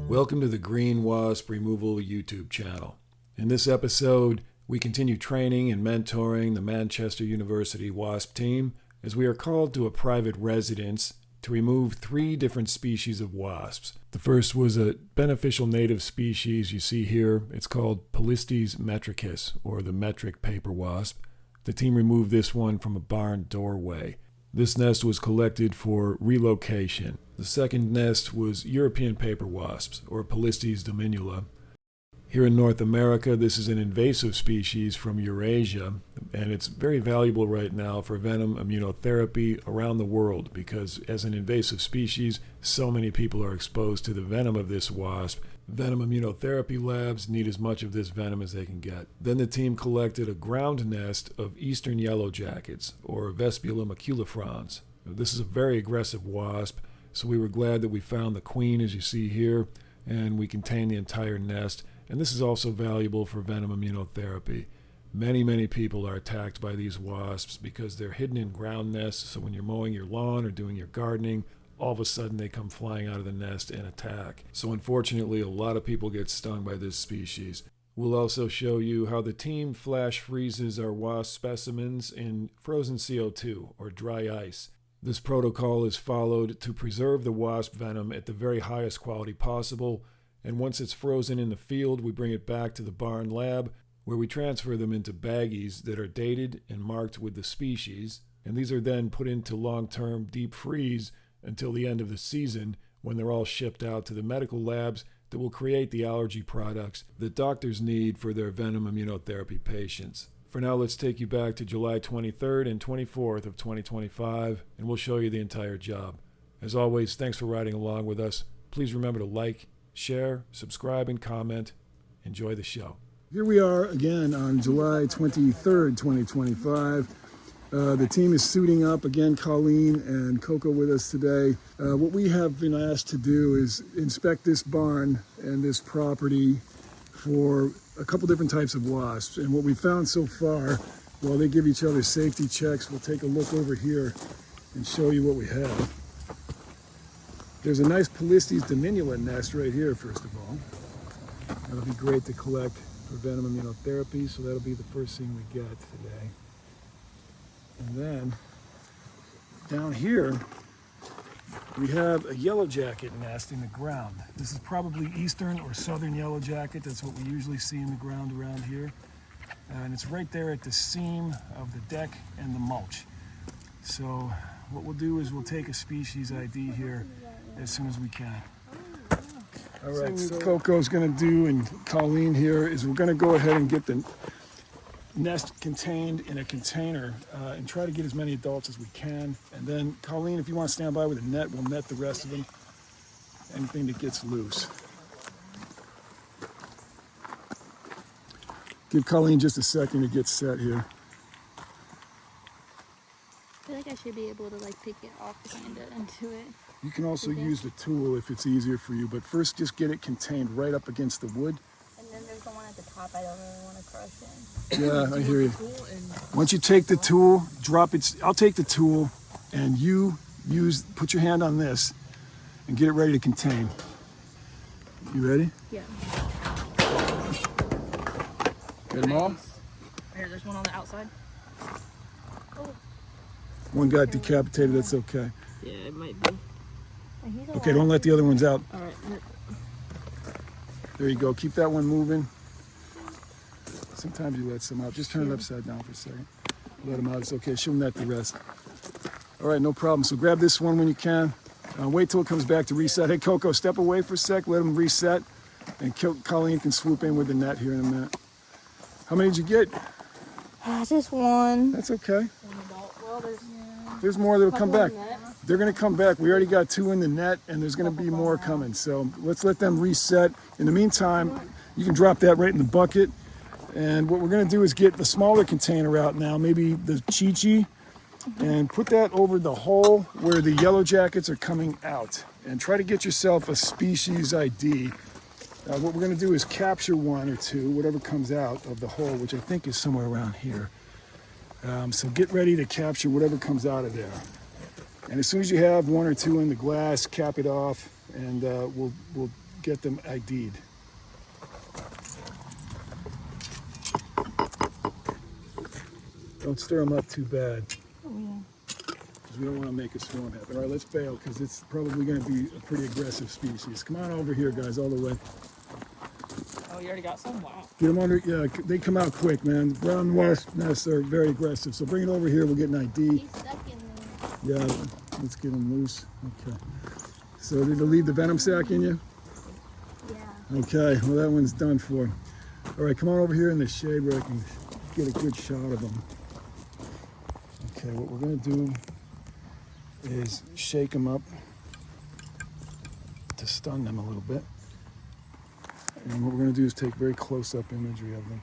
Welcome to the Green Wasp Removal YouTube channel. In this episode, we continue training and mentoring the Manchester University Wasp Team as we are called to a private residence to remove 3 different species of wasps. The first was a beneficial native species you see here. It's called Polistes metricus, or the Metric Paper Wasp. The team removed this one from a barn doorway. This nest was collected for relocation. The second nest was European Paper Wasps, or Polistes dominula. Here in North America, this is an invasive species from Eurasia, and it's very valuable right now for venom immunotherapy around the world because as an invasive species, so many people are exposed to the venom of this wasp. Venom immunotherapy labs need as much of this venom as they can get. Then the team collected a ground nest of Eastern Yellowjackets, or Vespula maculifrons. This is a very aggressive wasp, so we were glad that we found the queen, as you see here, and we contain the entire nest. And this is also valuable for venom immunotherapy. Many people are attacked by these wasps because they're hidden in ground nests, so when you're mowing your lawn or doing your gardening, all of a sudden they come flying out of the nest and attack. So unfortunately, a lot of people get stung by this species. We'll also show you how the team flash freezes our wasp specimens in frozen CO2, or dry ice. This protocol is followed to preserve the wasp venom at the very highest quality possible, and once it's frozen in the field, we bring it back to the barn lab, where we transfer them into baggies that are dated and marked with the species, and these are then put into long-term deep freeze until the end of the season, when they're all shipped out to the medical labs that will create the allergy products that doctors need for their venom immunotherapy patients. For now, let's take you back to July 23rd and 24th of 2025, and we'll show you the entire job. As always, thanks for riding along with us. Please remember to like, share, subscribe, and comment. Enjoy the show. Here we are again on July 23rd, 2025. The team is suiting up again. Colleen and Coco with us today. What we have been asked to do is inspect this barn and this property for a couple different types of wasps. And what we found so far, while they give each other safety checks, we'll take a look over here and show you what we have. There's a nice Polistes dominula nest right here, first of all. That'll be great to collect for venom immunotherapy, so that'll be the first thing we get today. And then down here, we have a yellowjacket nest in the ground. This is probably Eastern or Southern Yellowjacket. That's what we usually see in the ground around here. And it's right there at the seam of the deck and the mulch. So what we'll do is we'll take a species ID here as soon as we can. All right, so what Coco's gonna do, and Colleen here, is we're gonna go ahead and get the nest contained in a container and try to get as many adults as we can. And then Colleen, if you want to stand by with a net, we'll net the rest of them, anything that gets loose. Give Colleen just a second to get set here. I feel like I should be able to pick it off kind of and do it. You can also use the tool if it's easier for you, but first just get it contained right up against the wood. And then there's the one at the top I don't really want to crush in. Yeah, I hear you. Once you take the tool, drop it. I'll take the tool, and you put your hand on this and get it ready to contain. You ready? Yeah. Get them all? Here, there's one on the outside. Oh. One got decapitated, that's okay. Yeah, it might be. Okay, don't let the other ones out. All right. There you go. Keep that one moving. Sometimes you let some out. Just turn it upside down for a second. Let them out. It's okay. She'll net the rest. All right, no problem. So grab this one when you can. Wait till it comes back to reset. Hey, Coco, step away for a sec. Let them reset. And Colleen can swoop in with the net here in a minute. How many did you get? Just one. That's okay. Well, There's more that will come back. They're going to come back. We already got 2 in the net, and there's going to be more coming. So let's let them reset. In the meantime, you can drop that right in the bucket. And what we're going to do is get the smaller container out now, maybe the Chi-Chi, and put that over the hole where the yellow jackets are coming out. And try to get yourself a species ID. What we're going to do is capture 1 or 2, whatever comes out of the hole, which I think is somewhere around here. So get ready to capture whatever comes out of there. And as soon as you have 1 or 2 in the glass, cap it off, and we'll get them ID'd. Don't stir them up too bad. Oh, yeah. We don't want to make a swarm happen. All right, let's bail because it's probably going to be a pretty aggressive species. Come on over here, guys, all the way. Oh, you already got some? Wow. Get them under. Yeah, they come out quick, man. Brown wasp nests are very aggressive, so bring it over here. We'll get an ID. He's stuck in there. Yeah, let's get him loose. Okay. So did it leave the venom sac in you? Yeah. Okay, well that one's done for. All right, come on over here in the shade where I can get a good shot of them. Okay, what we're going to do is shake them up to stun them a little bit. And what we're going to do is take very close-up imagery of them.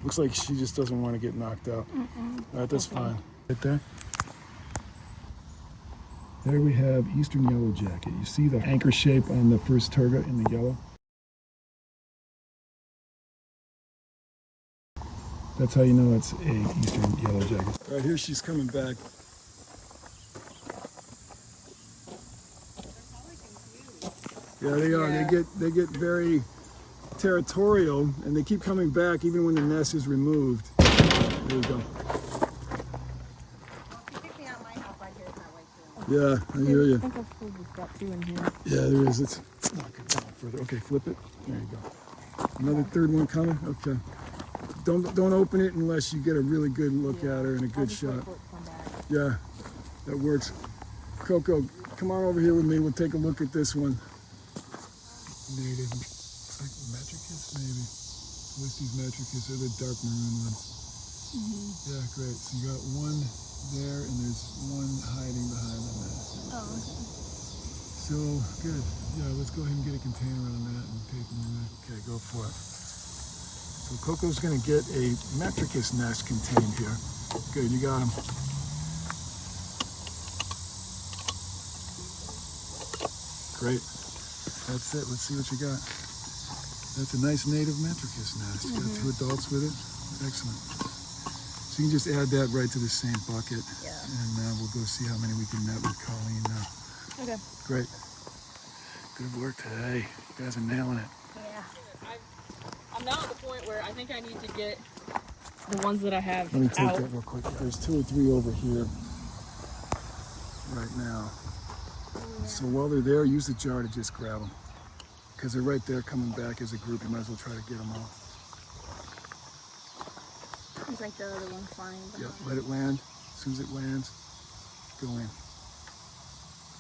Looks like she just doesn't want to get knocked out. All right, that's fine. Right there. There we have Eastern Yellowjacket. You see the anchor shape on the first target in the yellow? That's how you know it's a Eastern Yellowjacket. All right, here she's coming back. Yeah, they are. Yeah. They get very territorial, and they keep coming back even when the nest is removed. There you go. Yeah, I hear you. I think I've pulled this got two in here. Yeah, there is. It's knock it down further. Okay, flip it. There you go. Another third one coming. Okay. Don't open it unless you get a really good look at her and a good shot. Yeah, that works. Coco, come on over here with me. We'll take a look at this one. Native, it's like Metricus maybe. What's these Metricus? They're the dark maroon ones. Yeah, great. So you got one there, and there's one hiding behind the nest. Oh, okay. So good. Yeah, let's go ahead and get a container on that and take them in there. Okay, go for it. So Coco's going to get a Metricus nest contained here. Good, you got him. Great. That's it. Let's see what you got. That's a nice native Metricus nest. Got two adults with it. Excellent. So you can just add that right to the same bucket. Yeah. And we'll go see how many we can net with Colleen now. Okay. Great. Good work today. You guys are nailing it. Yeah. I'm now at the point where I think I need to get the ones that I have Let me take out. that real quick. There's 2 or 3 over here right now. So while they're there, use the jar to just grab them. Because they're right there coming back as a group. You might as well try to get them all. It's like the other one flying behind. Yep, let it land. As soon as it lands, go in.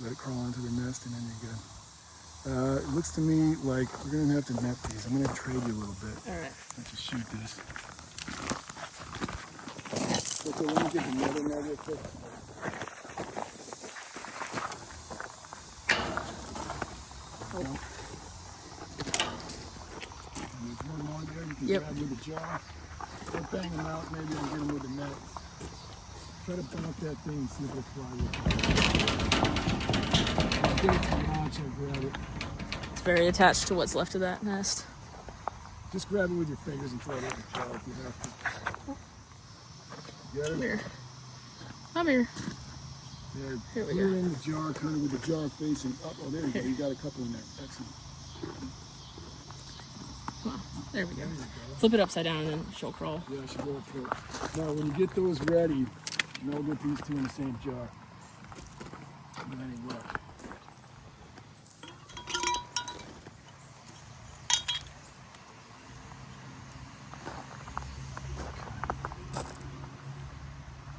Let it crawl onto the nest and then you're good. It looks to me like we're going to have to net these. I'm going to trade you a little bit. All right. Let's just shoot this. Okay, let me get the net in there real quick. And there's one more there you can grab with the jar. Don't bang them out, maybe I'll get them with the net. Try to bump that thing and see if it'll fly with it. I'll get it to launch, I'll grab it. It's very attached to what's left of that nest. Just grab it with your fingers and throw it in the jar if you have to. Get it? Come here. Come here. Yeah, Here we put go. it in the jar, kind of with the jar facing up. Oh, there you go. You got a couple in there. Excellent. Come on. There we go. Flip it upside down and then she'll crawl. Yeah, I should go for it. Now, when you get those ready, now we'll get these 2 in the same jar. And then you look.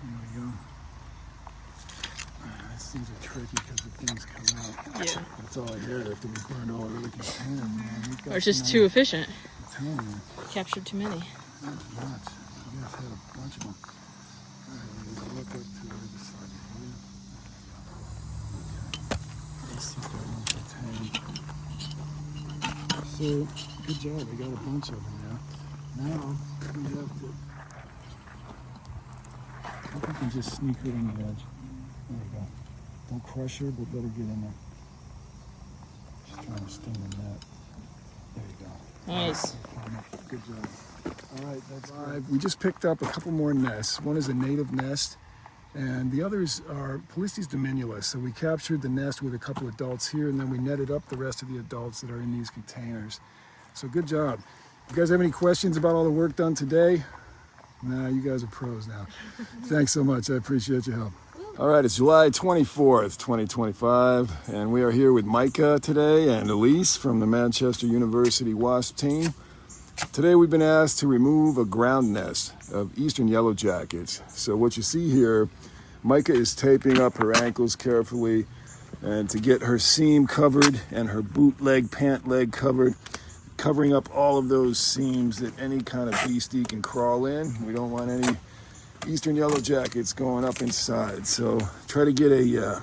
There we go. These things are tricky because the things come out. Yeah. That's all I had after we burned all the other containers, man. We've got Or it's just some too efficient. I'm telling you. Captured too many. That's nuts. You guys had a bunch of them. All right, we'll look up to the other side here. Okay. Let's see if that one's a 10. So, good job. We got a bunch of them now. Now, we have to... I think we can just sneak her on the edge. There we go. Don't crush her, but let her get in there. Just trying to sting the net. There you go. Nice. Good job. All right, that's 5. We just picked up a couple more nests. One is a native nest, And the others are Polistes dominulus. So we captured the nest with a couple adults here, and then we netted up the rest of the adults that are in these containers. So good job. You guys have any questions about all the work done today? Nah, you guys are pros now. Thanks so much. I appreciate your help. All right, it's July 24th, 2025, and we are here with Micah today and Elise from the Manchester University Wasp Team. Today we've been asked to remove a ground nest of Eastern Yellowjackets. So what you see here, Micah is taping up her ankles carefully, and to get her seam covered and her boot leg, pant leg covered, covering up all of those seams that any kind of beastie can crawl in. We don't want any Eastern Yellowjackets going up inside. So try to get a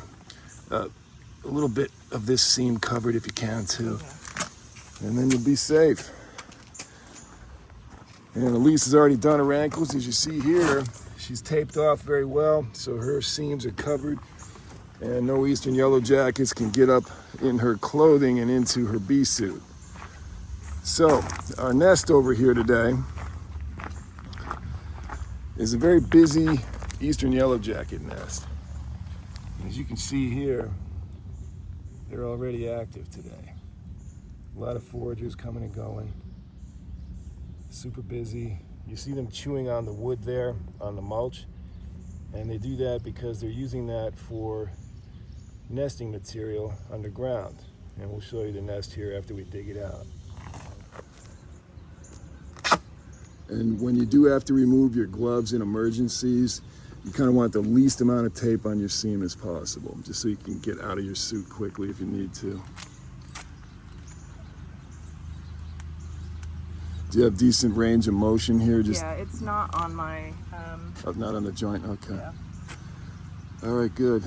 little bit of this seam covered if you can too. And then you'll be safe. And Elise has already done her ankles. As you see here, she's taped off very well, so her seams are covered. And no Eastern Yellowjackets can get up in her clothing and into her bee suit. So, our nest over here today is a very busy Eastern Yellowjacket nest. As you can see here, they're already active today. A lot of foragers coming and going. Super busy. You see them chewing on the wood there, on the mulch. And they do that because they're using that for nesting material underground. And we'll show you the nest here after we dig it out. And when you do have to remove your gloves in emergencies, you kind of want the least amount of tape on your seam as possible, just so you can get out of your suit quickly if you need to. Do you have decent range of motion here? Yeah, it's not on my... Oh, not on the joint? Okay. Yeah. All right, good.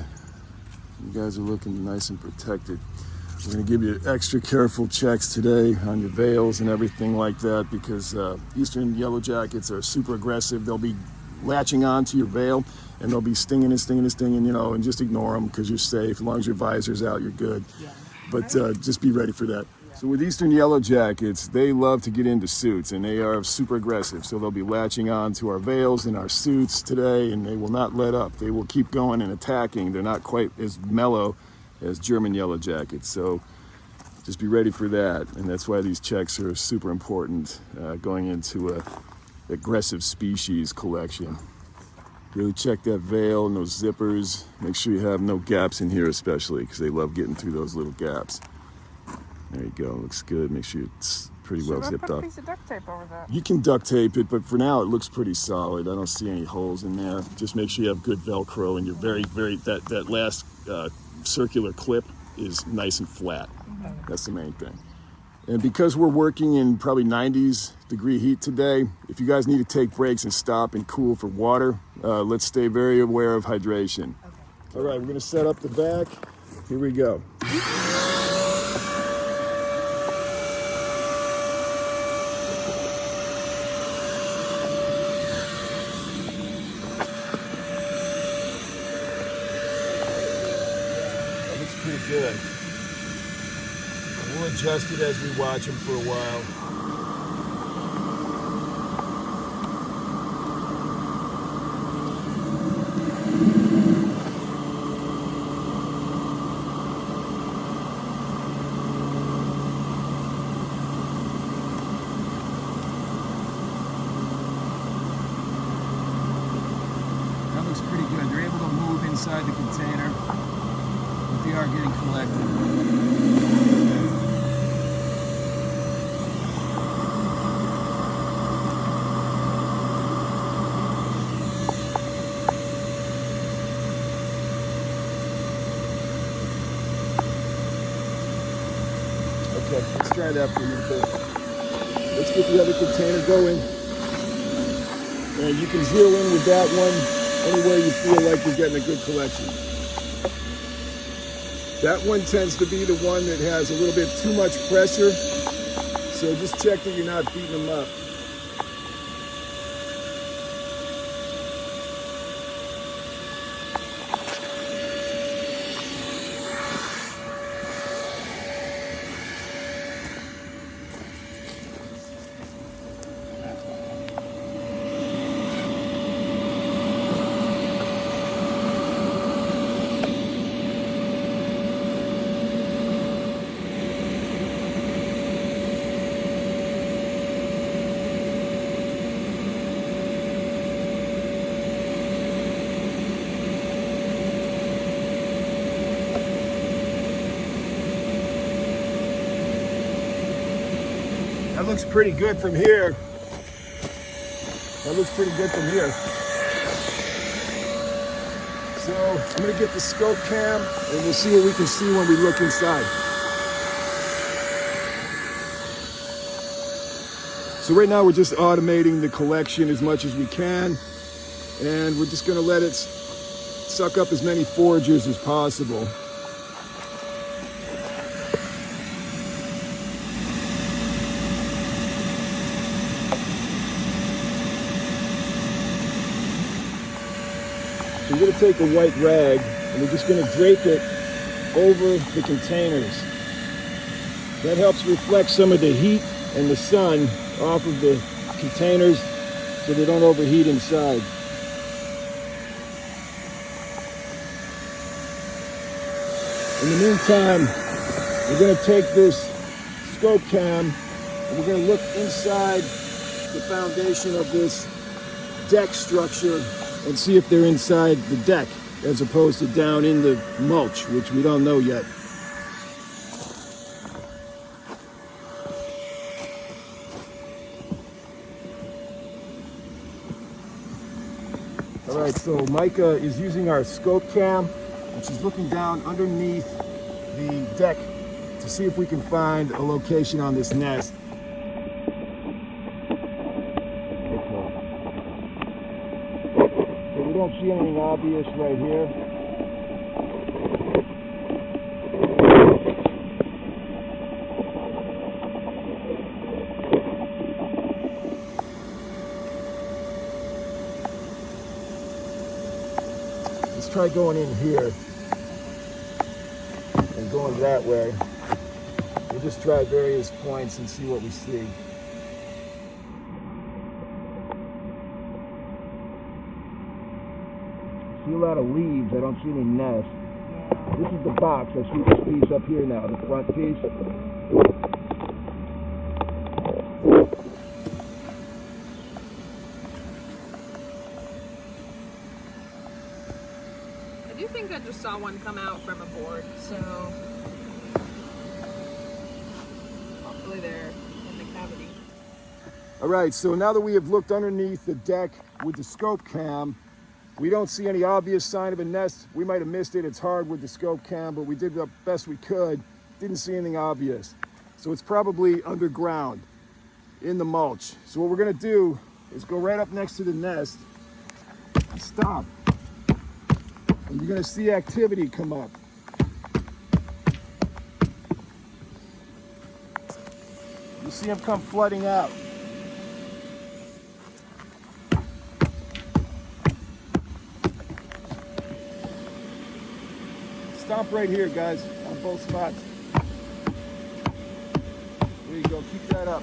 You guys are looking nice and protected. We're going to give you extra careful checks today on your veils and everything like that, because Eastern Yellowjackets are super aggressive. They'll be latching onto your veil and they'll be stinging and stinging and stinging, you know, and just ignore them because you're safe. As long as your visor's out, you're good. Yeah. But just be ready for that. So with Eastern Yellowjackets, they love to get into suits and they are super aggressive. So they'll be latching on to our veils and our suits today, and they will not let up. They will keep going and attacking. They're not quite as mellow as German Yellowjackets. So just be ready for that. And that's why these checks are super important going into a aggressive species collection. Really check that veil and those zippers. Make sure you have no gaps in here, especially because they love getting through those little gaps. There you go, looks good. Make sure it's pretty well zipped up. Put a piece of duct tape over that. You can duct tape it, but for now it looks pretty solid. I don't see any holes in there. Just make sure you have good Velcro and you're that last circular clip is nice and flat. Mm-hmm. That's the main thing. And because we're working in probably 90s degree heat today, if you guys need to take breaks and stop and cool for water, let's stay very aware of hydration. Okay. All right, we're gonna set up the back. Here we go. That looks pretty good. We'll adjust it as we watch them for a while. That looks pretty good. They're able to move inside the container, but they are getting collected. Okay, let's try that for you first. Let's get the other container going. And you can zero in with that one anywhere you feel like you're getting a good collection. That one tends to be the one that has a little bit too much pressure. So just check that you're not beating them up. That looks pretty good from here. That looks pretty good from here. So I'm gonna get the scope cam and we'll see what we can see when we look inside. So right now we're just automating the collection as much as we can, and we're just gonna let it suck up as many foragers as possible. So we're gonna take a white rag and we're just gonna drape it over the containers. That helps reflect some of the heat and the sun off of the containers so they don't overheat inside. In the meantime, we're going to take this scope cam and we're going to look inside the foundation of this deck structure and see if they're inside the deck as opposed to down in the mulch, which we don't know yet. All right, so Micah is using our scope cam, and she's looking down underneath the deck to see if we can find a location on this nest. So we don't see anything obvious right here. Let's try going in here and going that way. We'll just try various points and see what we see. I see a lot of leaves. I don't see any nests. This is the box. I see this piece up here now, the front piece. I do think I just saw one come out from a board, so hopefully they're in the cavity. All right, so now that we have looked underneath the deck with the scope cam, we don't see any obvious sign of a nest. We might have missed it. It's hard with the scope cam, but we did the best we could. Didn't see anything obvious. So it's probably underground in the mulch. So what we're gonna do is go right up next to the nest and stop. And you're gonna see activity come up. You see them come flooding out. Stomp right here, guys, on both spots. There you go, keep that up.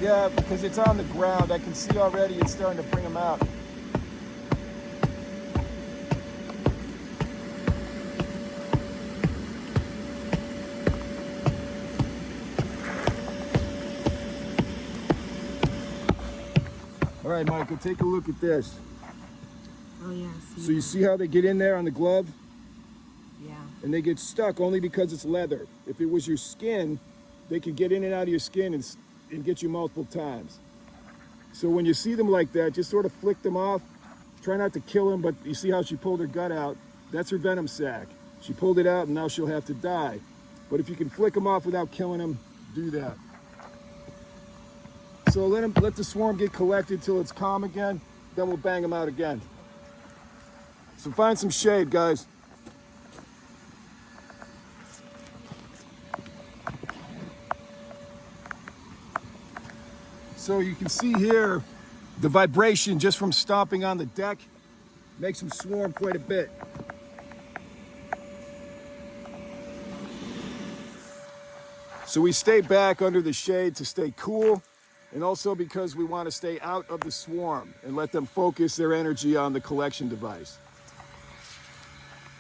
Yeah, because it's on the ground. I can see already it's starting to bring them out. All right, Michael, take a look at this. Oh yeah. So you see how they get in there on the glove? Yeah. And they get stuck only because it's leather. If it was your skin, they could get in and out of your skin and get you multiple times. So when you see them like that, just sort of flick them off. Try not to kill them, but you see how she pulled her gut out? That's her venom sac. She pulled it out and now she'll have to die. But if you can flick them off without killing them, do that. So let the swarm get collected till it's calm again, then we'll bang them out again. So find some shade, guys. So you can see here the vibration just from stomping on the deck makes them swarm quite a bit. So we stay back under the shade to stay cool, and also because we want to stay out of the swarm and let them focus their energy on the collection device.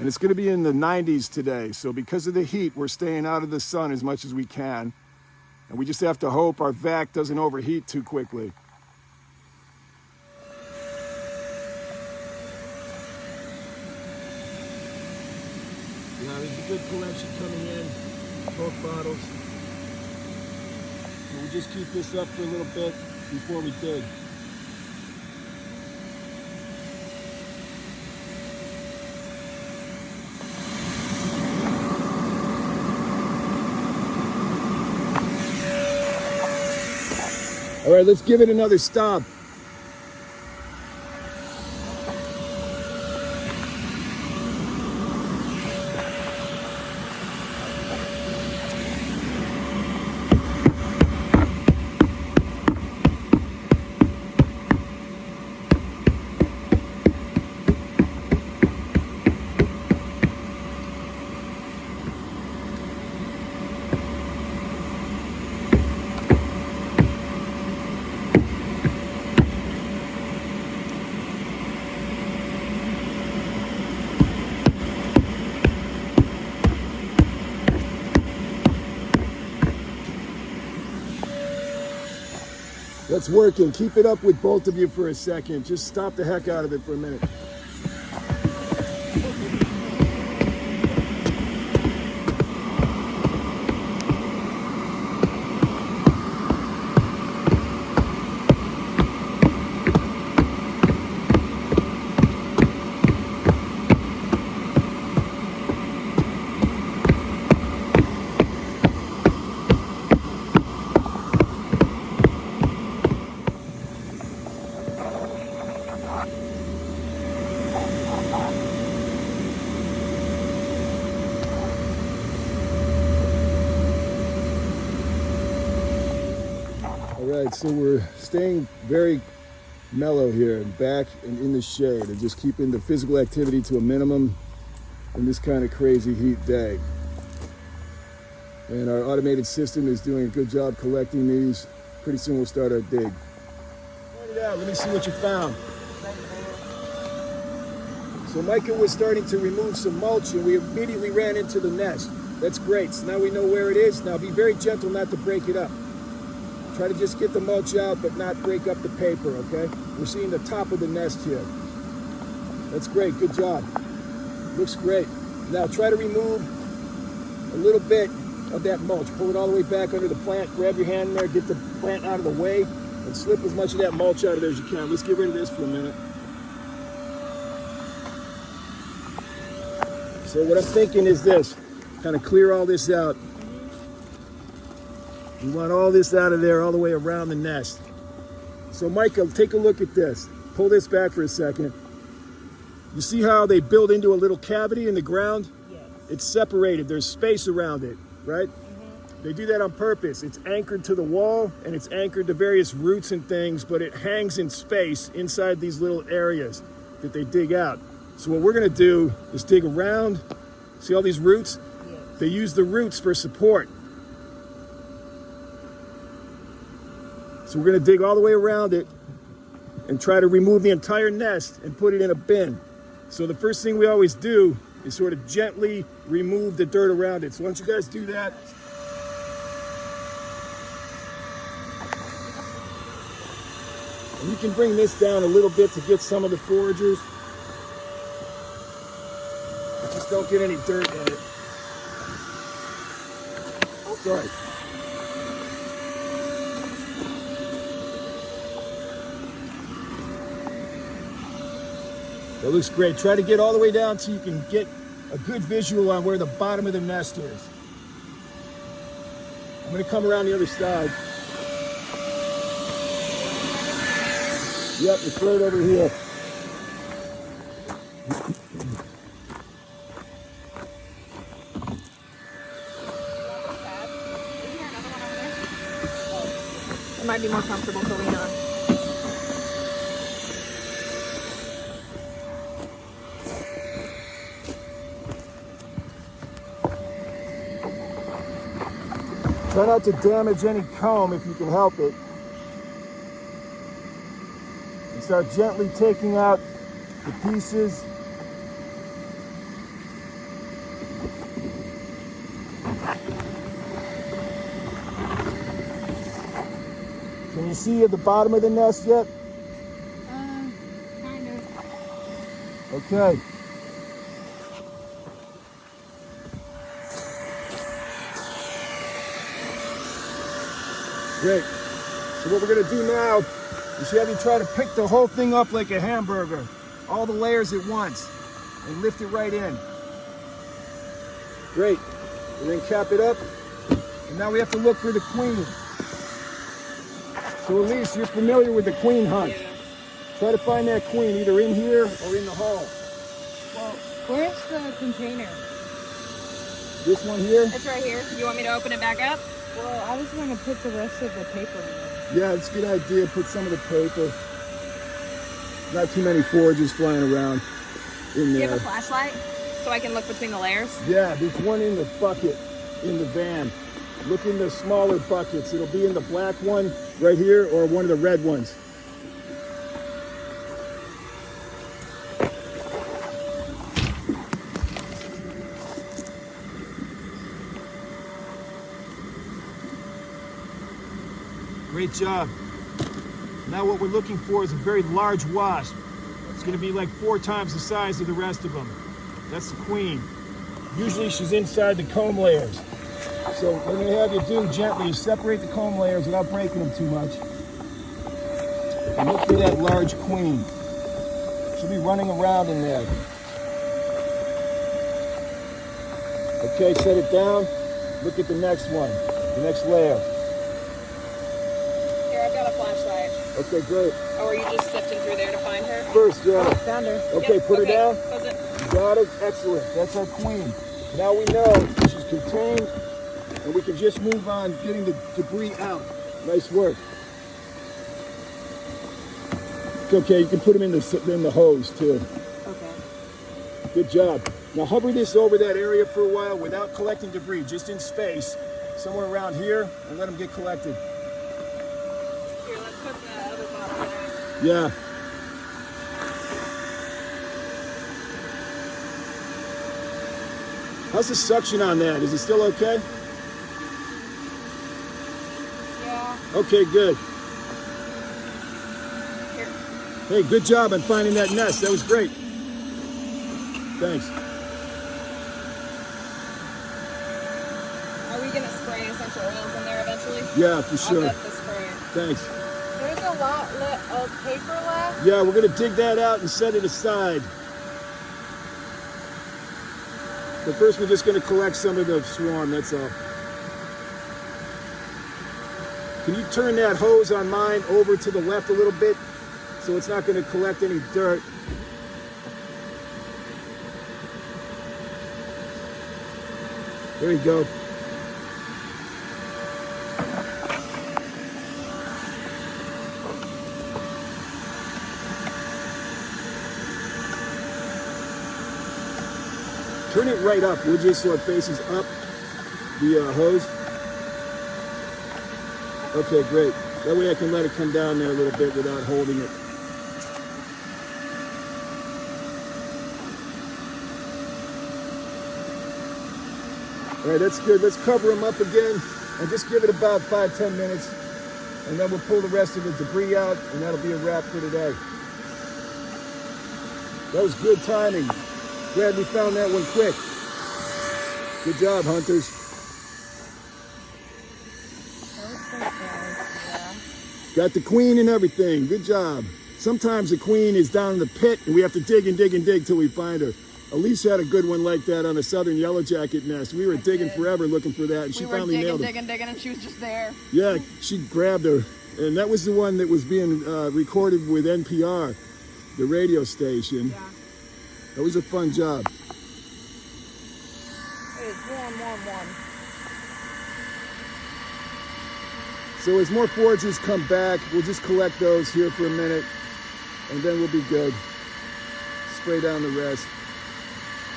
And it's going to be in the 90s today, so because of the heat, we're staying out of the sun as much as we can. And we just have to hope our vac doesn't overheat too quickly. Yeah, there's a good collection coming in, both bottles. So we'll just keep this up for a little bit before we dig. All right, let's give it another stop. That's working. Keep it up with both of you for a second. Just stop the heck out of it for a minute. All right, so we're staying very mellow here and back and in the shade and just keeping the physical activity to a minimum in this kind of crazy heat day. And our automated system is doing a good job collecting these. Pretty soon we'll start our dig. Point it out, let me see what you found. So Micah was starting to remove some mulch and we immediately ran into the nest. That's great, so now we know where it is. Now be very gentle not to break it up. Try to just get the mulch out, but not break up the paper, okay? We're seeing the top of the nest here. That's great, good job. Looks great. Now try to remove a little bit of that mulch. Pull it all the way back under the plant. Grab your hand in there, get the plant out of the way, and slip as much of that mulch out of there as you can. Let's get rid of this for a minute. So what I'm thinking is this, kind of clear all this out. You want all this out of there all the way around the nest. So Michael, take a look at this. Pull this back for a second. You see how they build into a little cavity in the ground? Yes. It's separated, there's space around it, right? They do that on purpose. It's anchored to the wall and it's anchored to various roots and things, but it hangs in space inside these little areas that they dig out. So what we're gonna do is dig around. See all these roots? Yes. They use the roots for support. So we're gonna dig all the way around it and try to remove the entire nest and put it in a bin. So the first thing we always do is sort of gently remove the dirt around it. So once you guys do that, and you can bring this down a little bit to get some of the foragers. Just don't get any dirt in it. Oh, sorry. That looks great. Try to get all the way down so you can get a good visual on where the bottom of the nest is. I'm going to come around the other side. Yep, it's right over here. It might be more comfortable to lean on. Try not to damage any comb if you can help it. And start gently taking out the pieces. Can you see at the bottom of the nest yet? Kind of. Okay. Great. So what we're gonna do now is have you try to pick the whole thing up like a hamburger. All the layers at once. And lift it right in. Great. And then cap it up. And now we have to look for the queen. So Elise, you're familiar with the queen hunt. Yeah. Try to find that queen either in here or in the hall. Well, where's the container? This one here? It's right here. You want me to open it back up? Well, I was going to put the rest of the paper in. Yeah, it's a good idea. Put some of the paper. Not too many forages flying around in Do you there. have a flashlight so I can look between the layers? Yeah, there's one in the bucket in the van. Look in the smaller buckets. It'll be in the black one right here or one of the red ones. Great job. Now what we're looking for is a very large wasp. It's going to be like 4 times the size of the rest of them. That's the queen. Usually she's inside the comb layers. So what I'm going to have you do gently is separate the comb layers without breaking them too much. And look for that large queen. She'll be running around in there. Okay, set it down. Look at the next one, the next layer. Here, I've got a flashlight. Okay, great. Oh, are you just sifting through there to find her? First, yeah. Found her. Okay, Yep, put her down. Close it. You got it. Excellent. That's our queen. Now we know she's contained, and we can just move on getting the debris out. Nice work. Okay, you can put them in the hose too. Okay. Good job. Now hover this over that area for a while without collecting debris, just in space, somewhere around here, and let them get collected. Here, let's put the other bottle there. Yeah. How's the suction on that? Is it still okay? Yeah. Okay, good. Here. Hey, good job on finding that nest. That was great. Thanks. Are we going to spray essential oils in there eventually? Yeah, for I'll sure. get the sprayer. Thanks. There's a lot of paper left. Yeah, we're going to dig that out and set it aside. But first, we're just going to collect some of the swarm, that's all. Can you turn that hose on mine over to the left a little bit so it's not going to collect any dirt? There you go. Turn it right up, would you, so it faces up the hose? Okay, great. That way I can let it come down there a little bit without holding it. All right, that's good. Let's cover them up again and just give it about 5-10 minutes. And then we'll pull the rest of the debris out and that'll be a wrap for today. That was good timing. Glad we found that one quick. Good job, hunters. Got the queen and everything. Good job. Sometimes the queen is down in the pit and we have to dig and dig and dig till we find her. Elise had a good one like that on a Southern Yellowjacket nest. We were digging forever looking for that, and she finally nailed it. digging, and she was just there. Yeah, she grabbed her. And that was the one that was being recorded with NPR, the radio station. Yeah. That was a fun job. It's warm. So as more foragers come back, we'll just collect those here for a minute, and then we'll be good. Spray down the rest.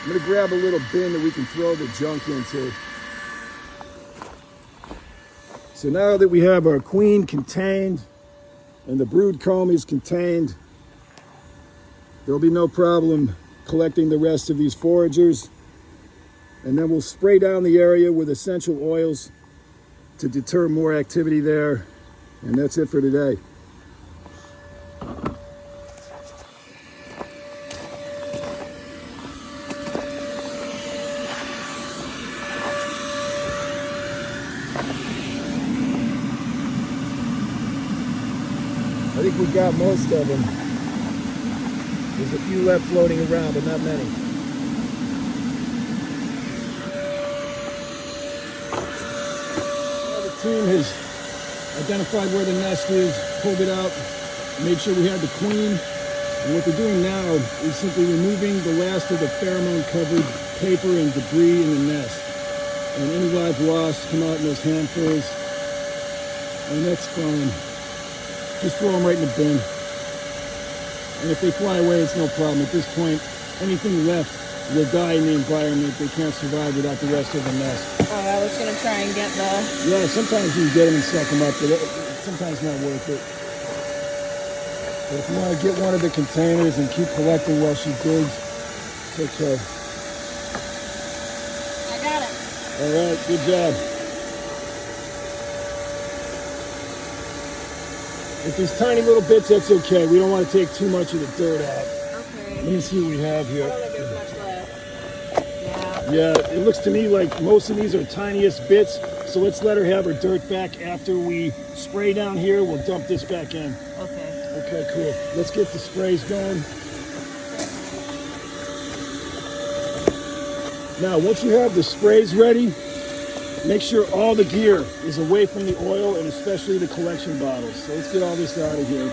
I'm gonna grab a little bin that we can throw the junk into. So now that we have our queen contained and the brood comb is contained, there'll be no problem collecting the rest of these foragers. And then we'll spray down the area with essential oils to deter more activity there. And that's it for today. I think we got most of them. There's a few left floating around, but not many. Well, the team has identified where the nest is, pulled it out, made sure we had the queen. And what they're doing now is simply removing the last of the pheromone-covered paper and debris in the nest. And any live wasps come out in those handfuls, and that's fine. Just throw them right in the bin. And if they fly away, it's no problem. At this point, anything left will die in the environment. They can't survive without the rest of the nest. Oh, I was gonna try and get the. Yeah, sometimes you can get them and suck them up, but sometimes not worth it. But if you want to get one of the containers and keep collecting while she digs, it's okay. I got it. All right, good job. If there's tiny little bits, that's okay. We don't want to take too much of the dirt out. Okay. Let me see what we have I here. don't think there's much left. Yeah, it looks to me like most of these are tiniest bits, so let's let her have her dirt back. After we spray down here, we'll dump this back in. Yeah. Okay. Okay, cool. Let's get the sprays going. Now, once you have the sprays ready, make sure all the gear is away from the oil and especially the collection bottles. So let's get all this out of here.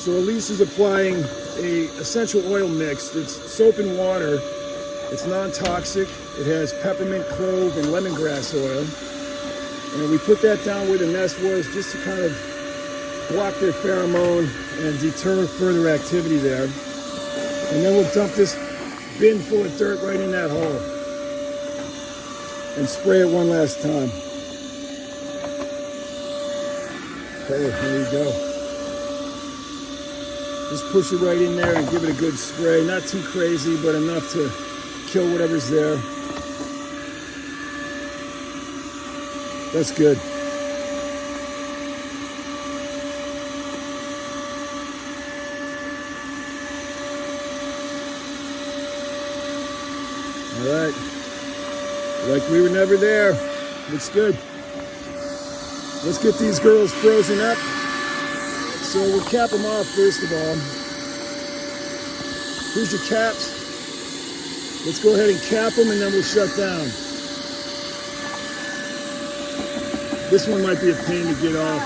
So Elise is applying a essential oil mix. It's soap and water. It's non-toxic. It has peppermint, clove, and lemongrass oil. And we put that down where the nest was just to kind of block their pheromone and deter further activity there. And then we'll dump this bin full of dirt right in that hole and spray it one last time. Okay, there you go. Just push it right in there and give it a good spray. Not too crazy, but enough to kill whatever's there. That's good. All right. Like we were never there. Looks good. Let's get these girls frozen up. So we'll cap them off first of all. Here's your caps. Let's go ahead and cap them and then we'll shut down. This one might be a pain to get off.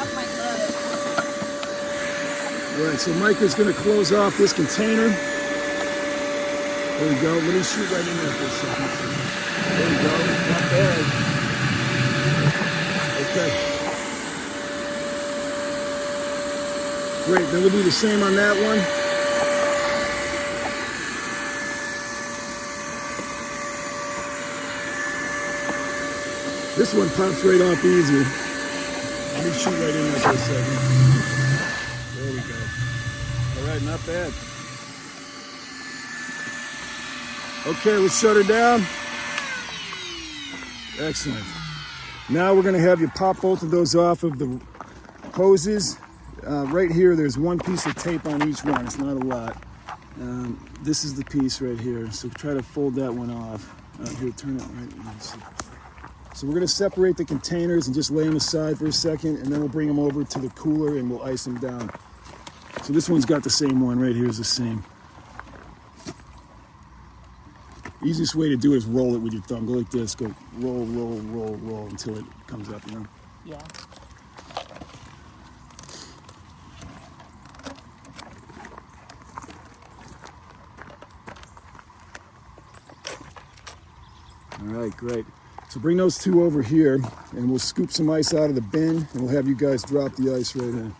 All right, so Micah's gonna close off this container. There we go. Let me shoot right in there for a second. There we go. Not bad. Okay. Great. Then we'll do the same on that one. This one pops right off easy. Let me shoot right in there for a second. There we go. All right, not bad. Okay, let's shut her down. Excellent. Now we're going to have you pop both of those off of the hoses. Right here, there's one piece of tape on each one. It's not a lot. This is the piece right here. So try to fold that one off. Here, turn it right. So we're going to separate the containers and just lay them aside for a second, and then we'll bring them over to the cooler and we'll ice them down. So this one's got the same one. Right here is the same. Easiest way to do it is roll it with your thumb. Go like this. Go roll, roll, roll, roll until it comes up, you know? Yeah. All right, great. So bring those two over here and we'll scoop some ice out of the bin and we'll have you guys drop the ice right in.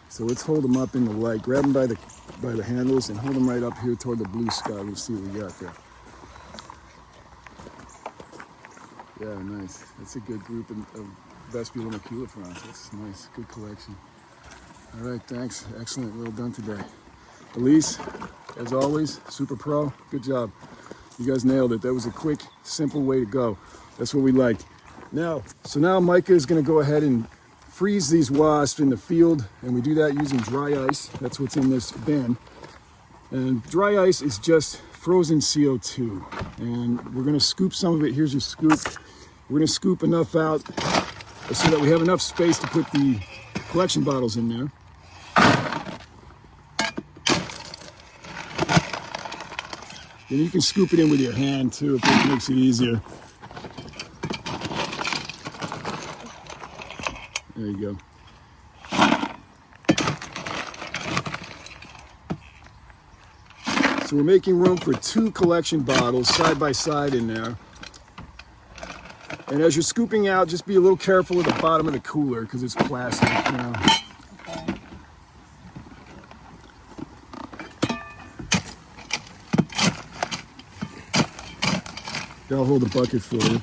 So let's hold them up in the light. Grab them by the handles and hold them right up here toward the blue sky. We'll see what we got there. Yeah, nice. That's a good group of Vespula maculifrons. That's nice. Good collection. All right, thanks. Excellent. Well done today. Elise, as always, super pro. Good job. You guys nailed it. That was a quick, simple way to go. That's what we liked. Now, so now Micah is going to go ahead and freeze these wasps in the field, and we do that using dry ice. That's what's in this bin. And dry ice is just frozen CO2. And we're gonna scoop some of it. Here's your scoop. We're gonna scoop enough out so that we have enough space to put the collection bottles in there. And you can scoop it in with your hand too if it makes it easier. There you go. So we're making room for 2 collection bottles side by side in there. And as you're scooping out, just be a little careful with the bottom of the cooler because it's plastic, you know. I'll hold the bucket for you.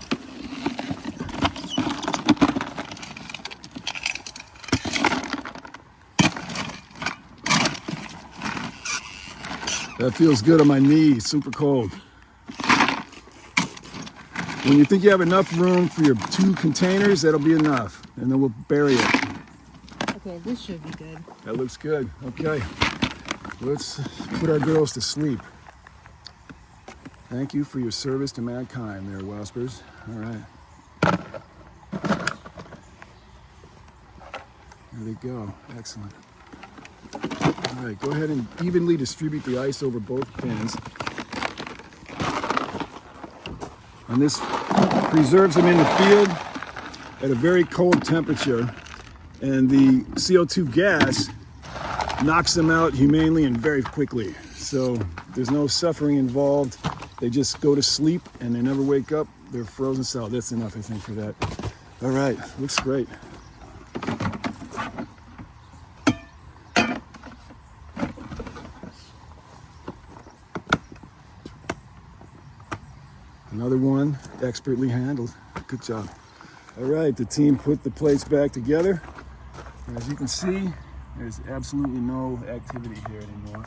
That feels good on my knee, super cold. When you think you have enough room for your 2 containers, that'll be enough. And then we'll bury it. Okay, this should be good. That looks good. Okay, let's put our girls to sleep. Thank you for your service to mankind there, Waspers. All right. There they go. Excellent. All right, go ahead and evenly distribute the ice over both bins. And this preserves them in the field at a very cold temperature. And the CO2 gas knocks them out humanely and very quickly. So there's no suffering involved. They just go to sleep and they never wake up. They're frozen solid. That's enough, I think, for that. All right, looks great. Another one, expertly handled. Good job. All right, the team put the plates back together. And as you can see, there's absolutely no activity here anymore.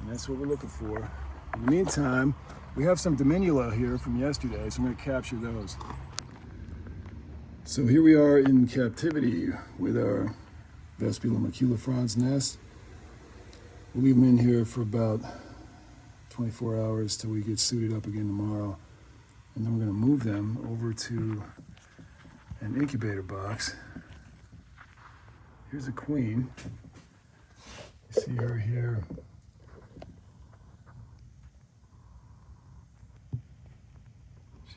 And that's what we're looking for. In the meantime, we have some Diminula here from yesterday, so I'm going to capture those. So here we are in captivity with our Vespula maculifrons nest. We'll leave them in here for about 24 hours till we get suited up again tomorrow. And then we're going to move them over to an incubator box. Here's a queen. You see her here.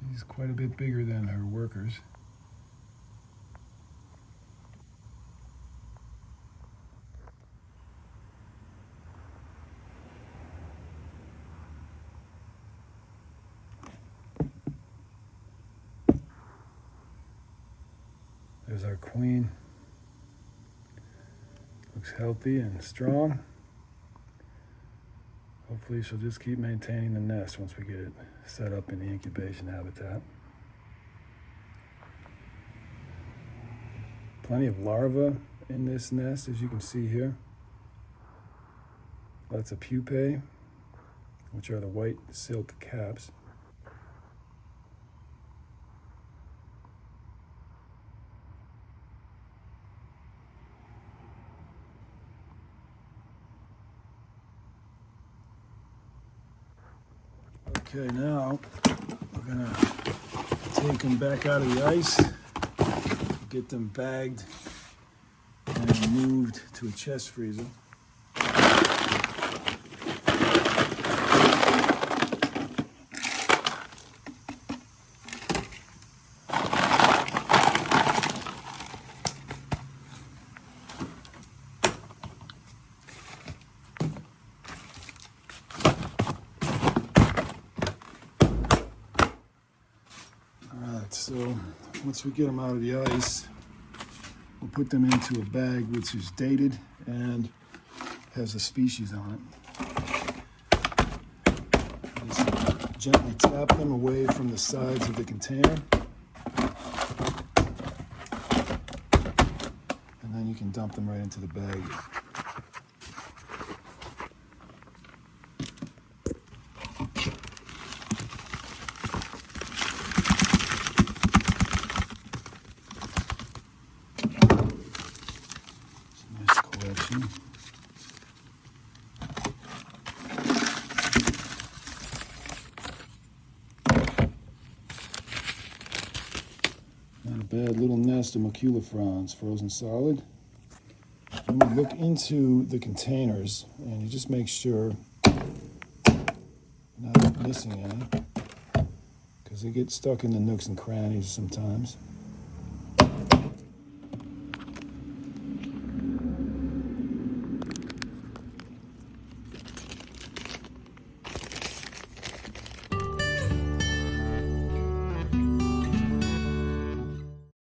She's quite a bit bigger than her workers. There's our queen. Looks healthy and strong. Hopefully she'll just keep maintaining the nest once we get it set up in the incubation habitat. Plenty of larvae in this nest, as you can see here. Lots of pupae, which are the white silk caps. Okay, now we're gonna take them back out of the ice, get them bagged and moved to a chest freezer. So once we get them out of the ice, we'll put them into a bag which is dated and has a species on it. Just gently tap them away from the sides of the container. And then you can dump them right into the bag. Not a bad little nest of maculifrons, frozen solid. And we look into the containers, and you just make sure you're not missing any, because they get stuck in the nooks and crannies sometimes.